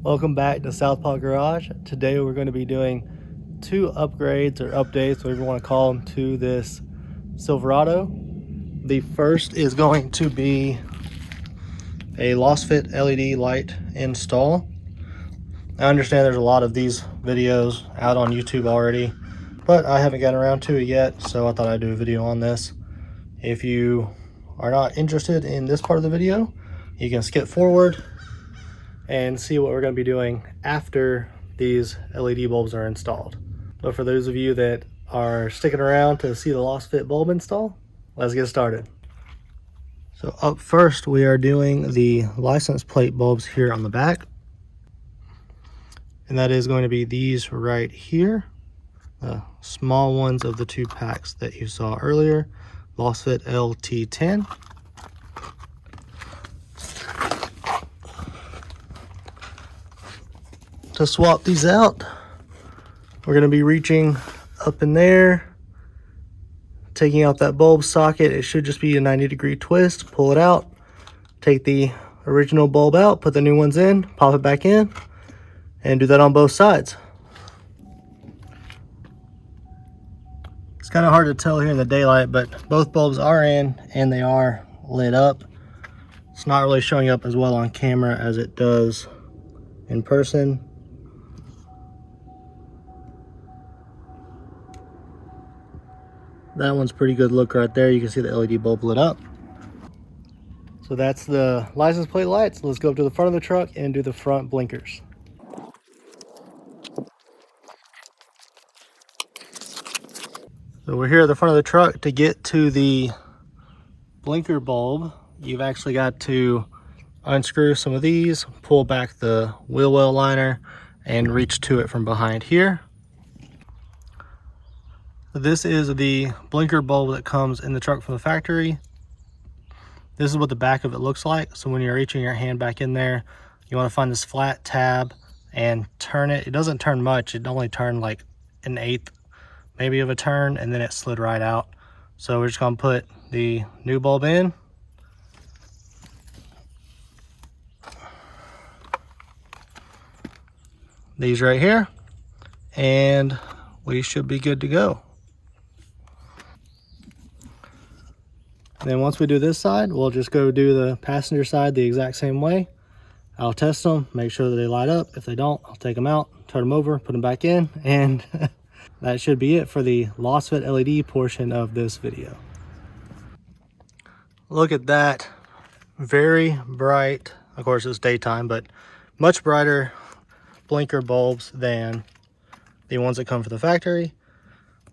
Welcome back to Southpaw Garage. Today we're going to be doing two upgrades or updates, whatever you want to call them, to this Silverado. The first is going to be a lost fit LED light install. I understand there's a lot of these videos out on YouTube already, but I haven't gotten around to it yet, so I thought I'd do a video on this. If you are not interested in this part of the video, you can skip forward and see what we're going to be doing after these LED bulbs are installed. But for those of you that are sticking around to see the lost fit bulb install, let's get started. So up first, we are doing the license plate bulbs here on the back. And that is going to be these right here, the small ones of the two packs that you saw earlier, lost fit LT10. To swap these out, we're going to be reaching up in there, taking out that bulb socket. It should just be a 90-degree twist. Pull it out, take the original bulb out, put the new ones in, pop it back in, and do that on both sides. It's kind of hard to tell here in the daylight, but both bulbs are in and they are lit up. It's not really showing up as well on camera as it does in person. That one's pretty good look right there. You can see the LED bulb lit up. So that's the license plate lights. Let's go up to the front of the truck and do the front blinkers. So we're here at the front of the truck. To get to the blinker bulb, you've actually got to unscrew some of these, pull back the wheel well liner, and reach to it from behind here. This is the blinker bulb that comes in the truck from the factory. This is what the back of it looks like. So when you're reaching your hand back in there, you want to find this flat tab and turn it. It doesn't turn much. It only turned like an eighth maybe of a turn, and then it slid right out. So we're just going to put the new bulb in. These right here, and we should be good to go. And then once we do this side, we'll just go do the passenger side the exact same way. I'll test them, make sure that they light up. If they don't, I'll take them out, turn them over, put them back in, and that should be it for the lost fit LED portion of this video. Look at that. Very bright. Of course, it's daytime, but much brighter blinker bulbs than the ones that come from the factory.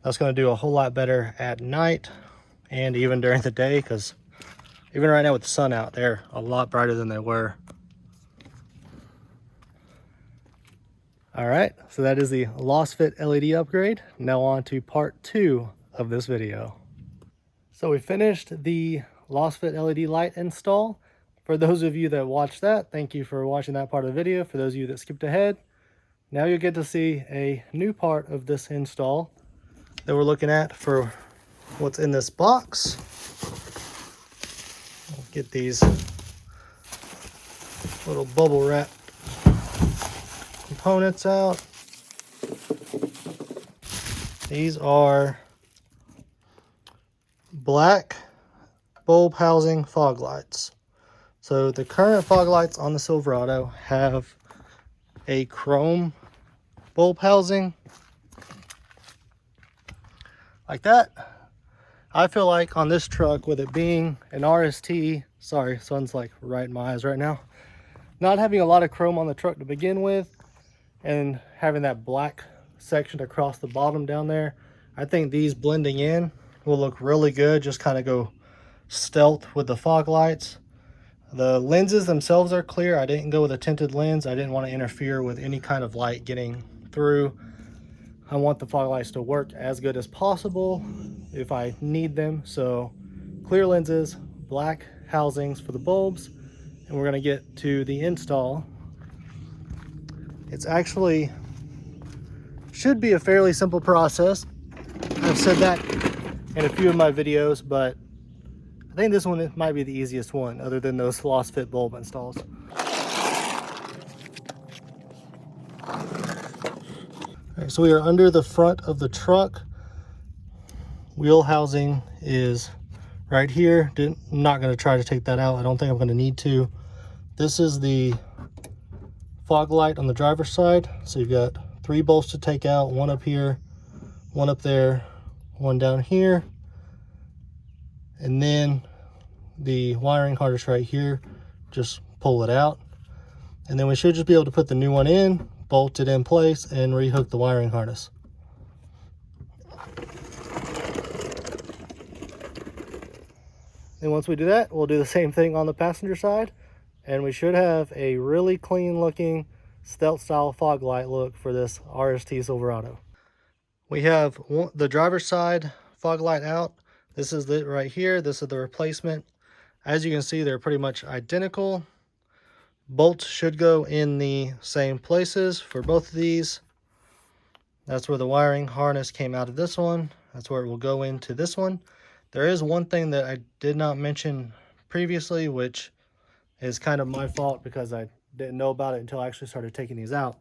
That's going to do a whole lot better at night and even during the day, because even right now with the sun out, they're a lot brighter than they were. All right, so that is the lost fit LED upgrade. Now on to part 2 of this video. So we finished the lost fit LED light install. For those of you that watched that, thank you for watching that part of the video. For those of you that skipped ahead, now you'll get to see a new part of this install that we're looking at for what's in this box. I'll get these little bubble wrap components out. These are black bulb housing fog lights. So the current fog lights on the Silverado have a chrome bulb housing like that. I feel like on this truck, with it being an RST, sorry, sun's like right in my eyes right now, not having a lot of chrome on the truck to begin with, and having that black section across the bottom down there, I think these blending in will look really good. Just kind of go stealth with the fog lights. The lenses themselves are clear. I didn't go with a tinted lens. I didn't want to interfere with any kind of light getting through. I want the fog lights to work as good as possible if I need them. So clear lenses, black housings for the bulbs, and we're going to get to the install. It's actually should be a fairly simple process. I've said that in a few of my videos, but I think this one might be the easiest one other than those lost fit bulb installs. Right, so we are under the front of the truck. Wheel housing is right here. I'm not going to try to take that out. I don't think I'm going to need to. This is the fog light on the driver's side. So you've got 3 bolts to take out, one up here, one up there, one down here, and then the wiring harness right here. Just pull it out, and then we should just be able to put the new one in, bolt it in place, and rehook the wiring harness. And once we do that, we'll do the same thing on the passenger side, and we should have a really clean looking stealth style fog light look for this RST Silverado. We have the driver's side fog light out. This is it right here. This is the replacement. As you can see, they're pretty much identical. Bolts should go in the same places for both of these. That's where the wiring harness came out of this one. That's where it will go into this one. There is one thing that I did not mention previously, which is kind of my fault because I didn't know about it until I actually started taking these out.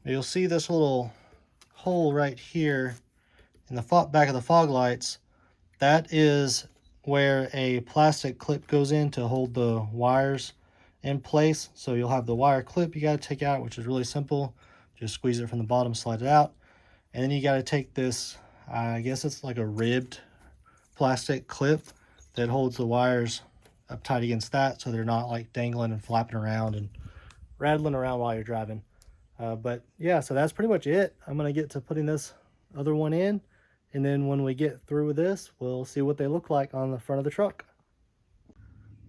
You'll see this little hole right here in the back of the fog lights. That is where a plastic clip goes in to hold the wires in place. So you'll have the wire clip you got to take out, which is really simple. Just squeeze it from the bottom, slide it out. And then you got to take this, I guess it's like a ribbed plastic clip that holds the wires up tight against that, so they're not like dangling and flapping around and rattling around while you're driving. But yeah, so that's pretty much it. I'm going to get to putting this other one in, and then when we get through with this, we'll see what they look like on the front of the truck.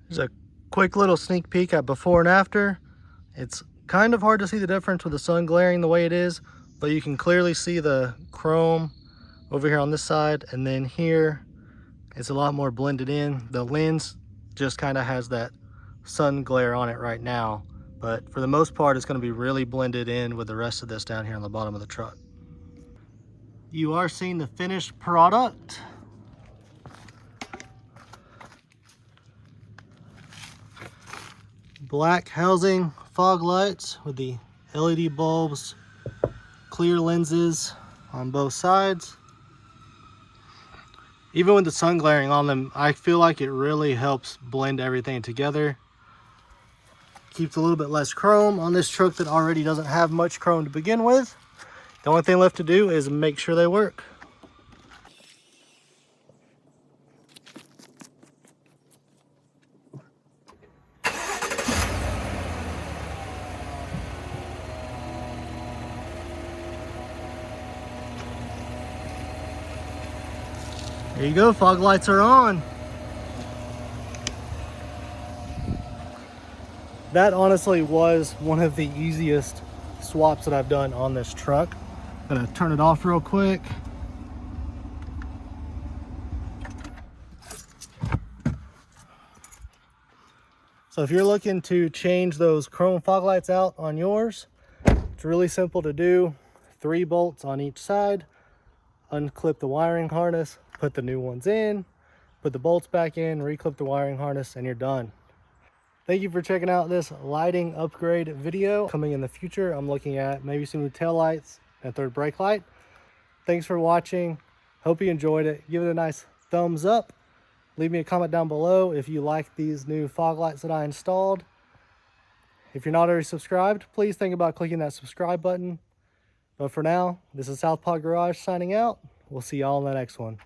There's a quick little sneak peek at before and after. It's kind of hard to see the difference with the sun glaring the way it is, but you can clearly see the chrome over here on this side, and then here it's a lot more blended in. The lens just kind of has that sun glare on it right now, but for the most part it's going to be really blended in with the rest of this down here on the bottom of the truck. You are seeing the finished product. Black housing fog lights with the LED bulbs, clear lenses on both sides. Even with the sun glaring on them, I feel like it really helps blend everything together. Keeps a little bit less chrome on this truck that already doesn't have much chrome to begin with. The only thing left to do is make sure they work. There you go, fog lights are on. That honestly was one of the easiest swaps that I've done on this truck. I'm gonna turn it off real quick. So if you're looking to change those chrome fog lights out on yours, it's really simple to do. 3 bolts on each side, unclip the wiring harness, put the new ones in, put the bolts back in, reclip the wiring harness, and you're done. Thank you for checking out this lighting upgrade video. Coming in the future, I'm looking at maybe some new tail lights and third brake light. Thanks for watching. Hope you enjoyed it. Give it a nice thumbs up. Leave me a comment down below if you like these new fog lights that I installed. If you're not already subscribed, please think about clicking that subscribe button. But for now, this is Southpaw Garage signing out. We'll see y'all in the next one.